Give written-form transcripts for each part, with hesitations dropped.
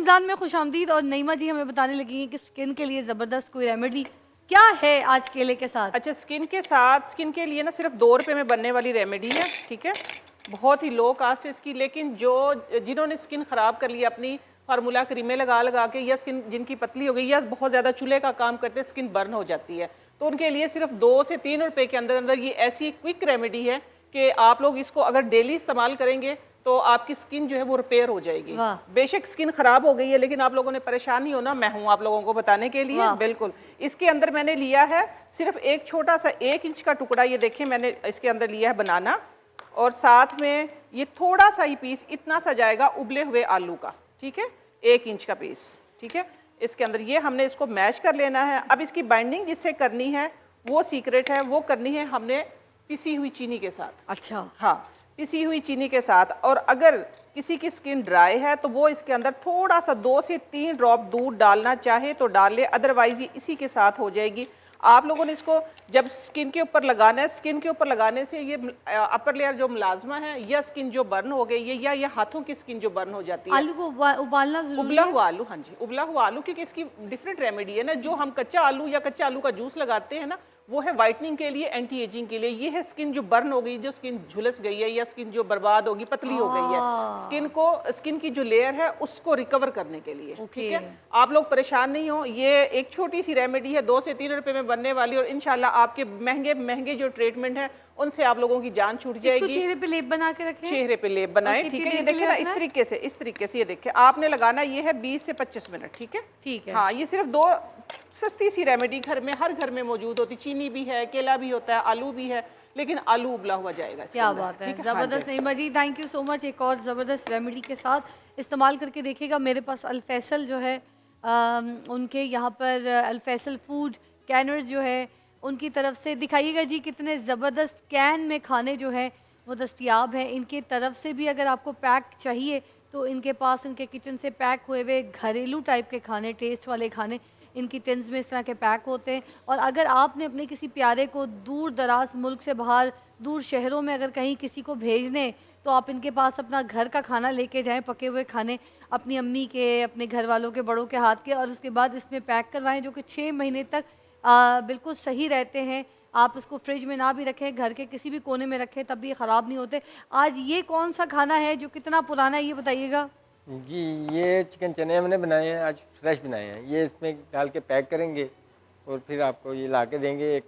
رمضان میں خوش آمدید. اور نعیمہ جی ہمیں بتانے لگی ہیں کہ اسکن کے لیے زبردست کوئی ریمیڈی کیا ہے آج کیلے کے ساتھ. اچھا اسکن کے ساتھ، اسکن کے لیے نا صرف 2 روپے میں بننے والی ریمیڈی ہے، ٹھیک ہے، بہت ہی لو کاسٹ ہے اس کی. لیکن جنہوں نے اسکن خراب کر لی اپنی فارمولا کریمیں لگا کے، یا اسکن جن کی پتلی ہو گئی یا بہت زیادہ چولہے کا کام کرتے اسکن برن ہو جاتی ہے، تو ان کے لیے صرف 2 سے 3 روپے کے اندر اندر یہ ایسی کوئک ریمیڈی ہے کہ آپ لوگ اس کو اگر ڈیلی استعمال کریں گے تو آپ کی اسکن جو ہے وہ ریپیئر ہو جائے گی. بے شک اسکن خراب ہو گئی ہے لیکن آپ لوگوں نے پریشان نہیں ہونا، میں ہوں آپ لوگوں کو بتانے کے لیے. بالکل اس کے اندر میں نے لیا ہے صرف ایک چھوٹا سا 1 انچ کا ٹکڑا، یہ دیکھیں میں نے اس کے اندر لیا ہے بنانا، اور ساتھ میں یہ تھوڑا سا ہی پیس اتنا سا جائے گا ابلے ہوئے آلو کا، ٹھیک ہے، 1 انچ کا پیس، ٹھیک ہے. اس کے اندر یہ ہم نے اس کو میش کر لینا ہے. اب اس کی بائنڈنگ جس سے کرنی ہے وہ سیکرٹ ہے، وہ کرنی ہے ہم نے پسی ہوئی چینی کے ساتھ. اچھا ہاں پسی ہوئی چینی کے ساتھ. اور اگر کسی کی اسکن ڈرائی ہے تو وہ اس کے اندر تھوڑا سا 2 سے 3 ڈراپ دودھ ڈالنا چاہے تو ڈال لے، ادروائز یہ اسی کے ساتھ ہو جائے گی. آپ لوگوں نے اس کو جب اسکن کے اوپر لگانا ہے، اسکن کے اوپر لگانے سے یہ اپر لیئر جو ملازمہ ہے یا اسکن جو برن ہو گئی ہے یا یہ ہاتھوں کی اسکن جو برن ہو جاتی ہے. آلو کو ابالنا ضروری ہے. ابلا ہوا آلو، ہاں جی ابلا ہوا آلو، کیونکہ اس کی ڈیفرنٹ ریمیڈی ہے نا. جو ہم کچا آلو یا کچا آلو کا جوس لگاتے ہیں نا وہ ہے وائٹننگ کے لیے، اینٹی ایجنگ کے لیے. یہ ہے اسکن جو برن ہو گئی، جو اسکن جھلس گئی ہے یا اسکن جو برباد ہوگی، پتلی ہو گئی ہے، اسکن کی جو لیئر ہے اس کو ریکور کرنے کے لیے، ٹھیک ہے. آپ لوگ پریشان نہیں ہو، یہ ایک چھوٹی سی ریمیڈی ہے 2 سے 3 روپے میں بننے والی، اور انشاءاللہ آپ کے مہنگے جو ٹریٹمنٹ ہیں ان سے آپ لوگوں کی جان چھوٹ جائے گی. اس کو چہرے پہ لیپ بنا کے رکھیں، چہرے پہ لیپ بنائیں، ٹھیک ہے. یہ دیکھیں نا اس طریقے سے یہ دیکھیں آپ نے لگانا، یہ ہے 20 سے 25 منٹ، ٹھیک ہے. ٹھیک ہے. ہاں یہ صرف 2 سستی سی ریمیڈی ہر گھر میں موجود ہوتی. چینی بھی ہے، کیلا بھی ہوتا ہے، آلو بھی ہے، لیکن آلو ابلا ہوا جائے گا. کیا بات ہے، زبردست نعیمہ جی، تھینک یو سو مچ. ایک اور زبردست ریمیڈی کے ساتھ استعمال کر کے دیکھیے گا. میرے پاس الفیصل جو ہے ان کے یہاں پر الفیصل فوڈ کینرز جو ہے ان کی طرف سے دکھائیے گا جی کتنے زبردست کین میں کھانے جو ہے وہ دستیاب ہیں. ان کی طرف سے بھی اگر آپ کو پیک چاہیے تو ان کے پاس ان کے کچن سے پیک ہوئے ہوئے گھریلو ٹائپ کے کھانے، ٹیسٹ والے کھانے ان کی ٹنز میں اس طرح کے پیک ہوتے ہیں. اور اگر آپ نے اپنے کسی پیارے کو دور دراز ملک سے باہر، دور شہروں میں اگر کہیں کسی کو بھیجنے تو آپ ان کے پاس اپنا گھر کا کھانا لے کے جائیں، پکے ہوئے کھانے اپنی امی کے، اپنے گھر والوں کے، بڑوں کے ہاتھ کے، اور اس کے بعد اس میں پیک کروائیں جو کہ 6 مہینے تک بالکل صحیح رہتے ہیں. آپ اس کو فریج میں نہ بھی رکھیں، گھر کے کسی بھی کونے میں رکھیں تب بھی یہ خراب نہیں ہوتے. آج یہ کون سا کھانا ہے جو کتنا پرانا ہے یہ بتائیے گا. جی یہ چکن چنے ہم نے بنائے ہیں، آج فریش بنائے ہیں. یہ اس میں ڈال کے پیک کریں گے اور پھر آپ کو یہ لا کے دیں گے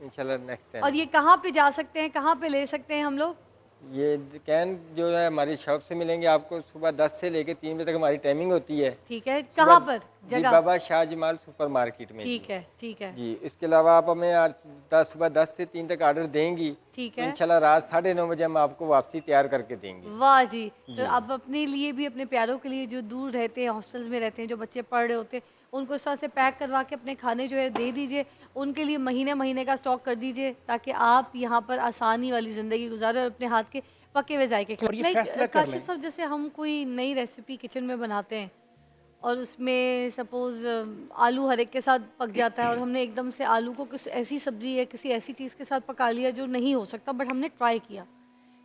انشاءاللہ نیکسٹ ٹائم. اور یہ کہاں پہ جا سکتے ہیں، کہاں پہ لے سکتے ہیں ہم لوگ؟ یہ کین جو ہے ہماری شاپ سے ملیں گے آپ کو. صبح 10 سے لے کے 3 بجے تک ہماری ٹائمنگ ہوتی ہے. ٹھیک ہے. کہاں پر جگہ؟ بابا شاہ جمال سپر مارکیٹ میں. ٹھیک ہے ٹھیک ہے جی. اس کے علاوہ آپ ہمیں صبح 10 سے 3 تک آرڈر دیں گی، ٹھیک ہے، انشاءاللہ رات 9:30 بجے ہم آپ کو واپسی تیار کر کے دیں گے. واہ جی. تو اب اپنے لیے بھی، اپنے پیاروں کے لیے جو دور رہتے ہیں، ہاسٹلز میں رہتے ہیں، جو بچے پڑھ رہے ہوتے ہیں، ان کو اس طرح سے پیک کروا کے اپنے کھانے جو ہے دے دیجئے. ان کے لیے مہینے کا سٹاک کر دیجئے تاکہ آپ یہاں پر آسانی والی زندگی گزاریں اور اپنے ہاتھ کے پکے ہوئے ذائقے کھلائیں. کاشف صاحب جیسے ہم کوئی نئی ریسیپی کچن میں بناتے ہیں اور اس میں سپوز آلو ہر ایک کے ساتھ پک جاتا ہے اور ہم نے ایک دم سے آلو کو کسی ایسی سبزی یا کسی ایسی چیز کے ساتھ پکا لیا جو نہیں ہو سکتا بٹ ہم نے ٹرائی کیا،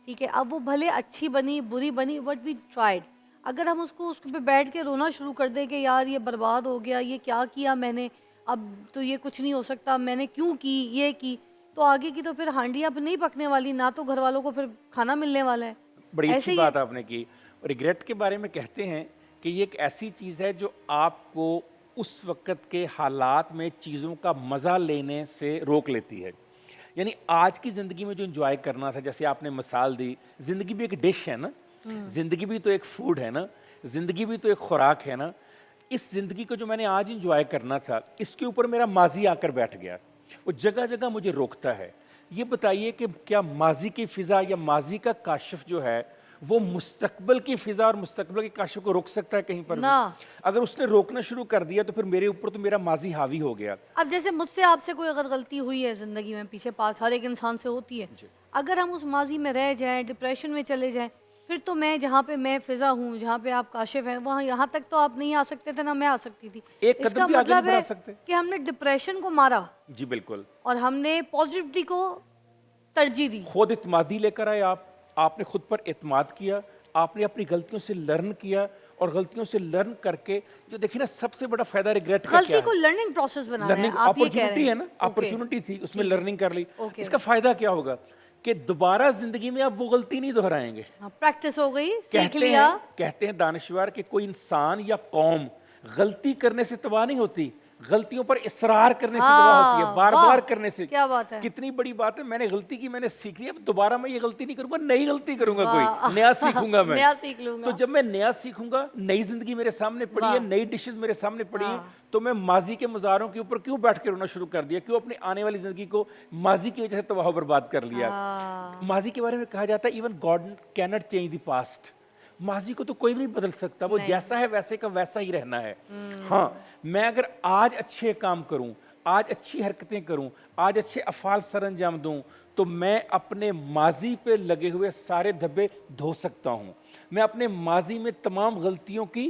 ٹھیک ہے. اب وہ بھلے اچھی بنی بری بنی بٹ وی ٹرائیڈ. اگر ہم اس پہ بیٹھ کے رونا شروع کر دیں کہ یار یہ برباد ہو گیا، یہ کیا کیا میں نے، اب تو یہ کچھ نہیں ہو سکتا، میں نے کیوں کی یہ کی، تو آگے کی تو پھر ہانڈیاں پہ نہیں پکنے والی، نہ تو گھر والوں کو پھر کھانا ملنے والا ہے. بڑی اچھی بات آپ نے کی. ریگریٹ کے بارے میں کہتے ہیں کہ یہ ایک ایسی چیز ہے جو آپ کو اس وقت کے حالات میں چیزوں کا مزہ لینے سے روک لیتی ہے. یعنی آج کی زندگی میں جو انجوائے کرنا تھا، جیسے آپ نے مثال دی، زندگی بھی ایک ڈش ہے نا، زندگی بھی تو ایک فوڈ ہے نا، زندگی بھی تو ایک خوراک ہے نا. اس زندگی کو جو میں نے آج انجوائے کرنا تھا، اس کے اوپر میرا ماضی آ کر بیٹھ گیا، وہ جگہ جگہ مجھے روکتا ہے. یہ بتائیے کہ کیا ماضی کی فضا یا ماضی کا کاشف جو ہے وہ مستقبل کی فضا اور مستقبل کے کاشف کو روک سکتا ہے کہیں پر بھی؟ اگر اس نے روکنا شروع کر دیا تو پھر میرے اوپر تو میرا ماضی حاوی ہو گیا. اب جیسے مجھ سے آپ سے کوئی اگر غلطی ہوئی ہے زندگی میں، پیچھے پاس ہر ایک انسان سے ہوتی ہے، اگر ہم اس ماضی میں رہ جائیں، ڈپریشن میں چلے جائیں، پھر تو میں جہاں پہ میں فضا ہوں، جہاں پہ آپ کاشف ہیں، وہاں یہاں تک تو آپ نہیں آ سکتے تھے، نہ میں آ سکتی تھی. ایک اس قدم کا بھی آگے مطلب نہیں ہے بڑھا سکتے کہ ہم نے ڈپریشن کو مارا. جی بالکل. اور ہم نے پازیٹیوٹی کو ترجیح دی. خود اعتمادی لے کر آئے آپ نے خود پر اعتماد کیا، آپ نے اپنی غلطیوں سے لرن کیا اور غلطیوں سے لرن کر کے جو دیکھیے نا سب سے بڑا فائدہ ریگریٹ کا کیا غلطی کو لرننگ پروسیس بنانا ہے، لرننگ آپ یہ کہہ رہے اپرچونٹی ہیں ہے نا، اپرچونٹی تھی اس میں لرننگ کر لی. Okay. اس کا فائدہ کیا ہوگا کہ دوبارہ زندگی میں آپ وہ غلطی نہیں دہرائیں گے. پریکٹس ہو گئی، سیکھ لیا. کہتے ہیں دانشور کہ کوئی انسان یا قوم غلطی کرنے سے تباہ نہیں ہوتی، غلطیوں پر اصرار کرنے سے تباہ ہوتی ہے، بار بار کرنے سے. کیا بات ہے. کتنی بڑی بات ہے، میں نے غلطی کی، میں نے سیکھ لیا، اب دوبارہ میں یہ غلطی نہیں کروں گا، نئی غلطی کروں گا، کوئی نیا سیکھوں گا میں. نیا سیکھ لوں گا. تو جب میں نیا سیکھوں گا، نئی زندگی میرے سامنے پڑی ہے، نئی ڈشز میرے سامنے پڑی ہیں، تو میں ماضی کے مزاروں کے اوپر کیوں بیٹھ کے رونا شروع کر دیا، کیوں اپنی آنے والی زندگی کو ماضی کی وجہ سے تباہ و برباد کر لیا. ماضی کے بارے میں کہا جاتا ہے even God can't change the past. ماضی کو تو کوئی بھی نہیں بدل سکتا، وہ جیسا ہے ویسے کا ویسا ہی رہنا ہے. ہاں میں اگر آج اچھے کام کروں، آج اچھی حرکتیں کروں، آج اچھے افعال سر انجام دوں، تو میں اپنے ماضی پہ لگے ہوئے سارے دھبے دھو سکتا ہوں. میں اپنے ماضی میں تمام غلطیوں کی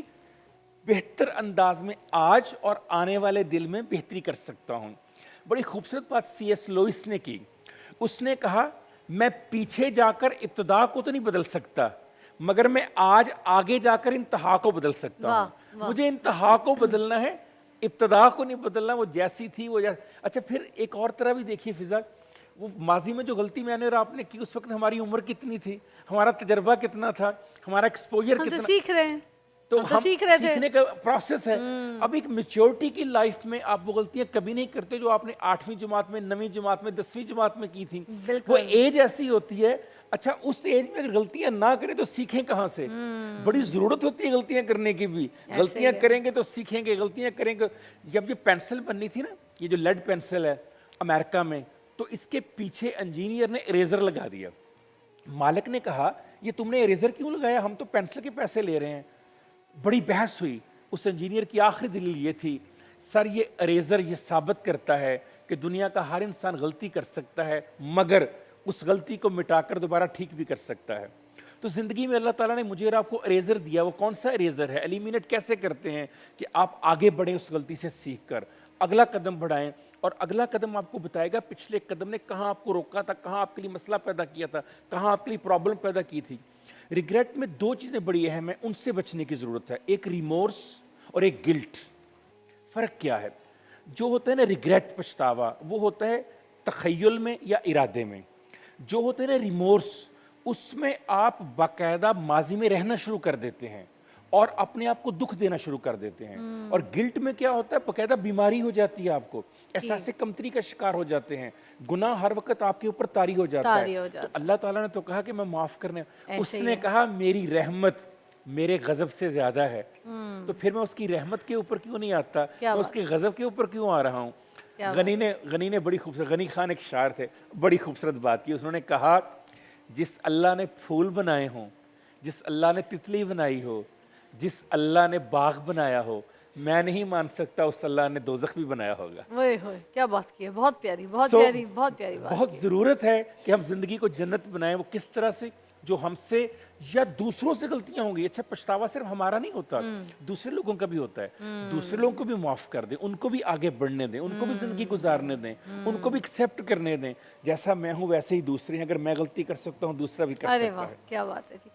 بہتر انداز میں آج اور آنے والے دل میں بہتری کر سکتا ہوں. بڑی خوبصورت بات سی ایس لوئس نے کی. اس نے کہا میں پیچھے جا کر ابتدا کو تو نہیں بدل سکتا، مگر میں آج آگے جا کر انتہا کو بدل سکتا ہوں. مجھے انتہا کو بدلنا ہے، ابتدا کو نہیں بدلنا. وہ جیسی تھی وہ اچھا پھر ایک اور طرح بھی دیکھیے فضا، وہ ماضی میں جو غلطی میں نے اور آپ نے کی، اس وقت ہماری عمر کتنی تھی، ہمارا تجربہ کتنا تھا، ہمارا ایکسپوجر ہم کتنا. تو سیکھ رہے ہیں، تو ہم سیکھ رہے تھے. سیکھنے کا پروسیس ہے. اب ایک میچورٹی کی لائف میں آپ وہ غلطیاں کبھی نہیں کرتے جو آپ نے 8ویں جماعت میں، 9ویں جماعت میں، 10ویں جماعت میں کی تھیں. وہ ایج ایسی ہوتی ہے. اچھا اس ایج میں اگر غلطیاں نہ کریں تو سیکھیں کہاں سے؟ بڑی ضرورت ہوتی ہے غلطیاں کرنے کی بھی. غلطیاں کریں گے تو سیکھیں گے، غلطیاں کریں گے. جب یہ پینسل بننی تھی نا، یہ جو لیڈ پینسل ہے امریکہ میں، تو اس کے پیچھے انجینئر نے اریزر لگا دیا. مالک نے کہا یہ تم نے اریزر کیوں لگایا، ہم تو پینسل کے پیسے لے رہے ہیں. بڑی بحث ہوئی. اس انجینئر کی آخری دلیل یہ تھی سر یہ اریزر یہ ثابت کرتا ہے کہ دنیا کا ہر انسان غلطی کر سکتا ہے، مگر اس غلطی کو مٹا کر دوبارہ ٹھیک بھی کر سکتا ہے. تو زندگی میں اللہ تعالیٰ نے مجھے اور آپ کو اریزر دیا. وہ کون سا اریزر ہے؟ ایلیمینیٹ کیسے کرتے ہیں کہ آپ آگے بڑھیں اس غلطی سے سیکھ کر، اگلا قدم بڑھائیں. اور اگلا قدم آپ کو بتائے گا پچھلے قدم نے کہاں آپ کو روکا تھا، کہاں آپ کے لیے مسئلہ پیدا کیا تھا، کہاں آپ کے لیے پرابلم پیدا کی تھی. ریگریٹ میں 2 چیزیں بڑی اہم ہیں، ان سے بچنے کی ضرورت ہے. ایک ریمورس اور ایک گلٹ. فرق کیا ہے؟ جو ہوتا ہے نا ریگریٹ، پچھتاوا، وہ ہوتا ہے تخیل میں یا ارادے میں. جو ہوتا ہے نا ریمورس، اس میں آپ باقاعدہ ماضی میں رہنا شروع کر دیتے ہیں اور اپنے آپ کو دکھ دینا شروع کر دیتے ہیں. اور گلٹ میں کیا ہوتا ہے؟ باقاعدہ بیماری ہو جاتی ہے، آپ کو احساس کمتری کا شکار ہو جاتے ہیں. گناہ ہر وقت آپ کے اوپر طاری ہو جاتا ہے. تو اللہ تعالیٰ نے تو کہا کہ میں معاف کرنے، اس نے کہا میری رحمت میرے غضب سے زیادہ ہے. تو پھر میں اس کی رحمت کے اوپر کیوں نہیں آتا، میں اس کے غضب کے اوپر کیوں آ رہا ہوں؟ غنی نے بڑی خوبصورت، غنی خان ایک شاعر تھے، بڑی خوبصورت بات کی. انہوں نے کہا جس اللہ نے پھول بنائے ہوں، جس اللہ نے تتلی بنائی ہو، جس اللہ نے باغ بنایا ہو، میں نہیں مان سکتا اس اللہ نے دوزخ بھی بنایا ہوگا. کیا بات کی ہے، بہت پیاری، بہت پیاری، بہت پیاری بات. بہت ضرورت ہے کہ ہم زندگی کو جنت بنائیں. وہ کس طرح سے؟ جو ہم سے یا دوسروں سے غلطیاں ہوں گی. اچھا پچھتاوا صرف ہمارا نہیں ہوتا، دوسرے لوگوں کا بھی ہوتا ہے. دوسرے لوگوں کو بھی معاف کر دیں، ان کو بھی آگے بڑھنے دیں، ان کو بھی زندگی گزارنے دیں، ان کو بھی ایکسیپٹ کرنے دیں. جیسا میں ہوں ویسے ہی دوسرے ہیں. اگر میں غلطی کر سکتا ہوں دوسرا بھی کر سکتا ہے. کیا بات ہے جی.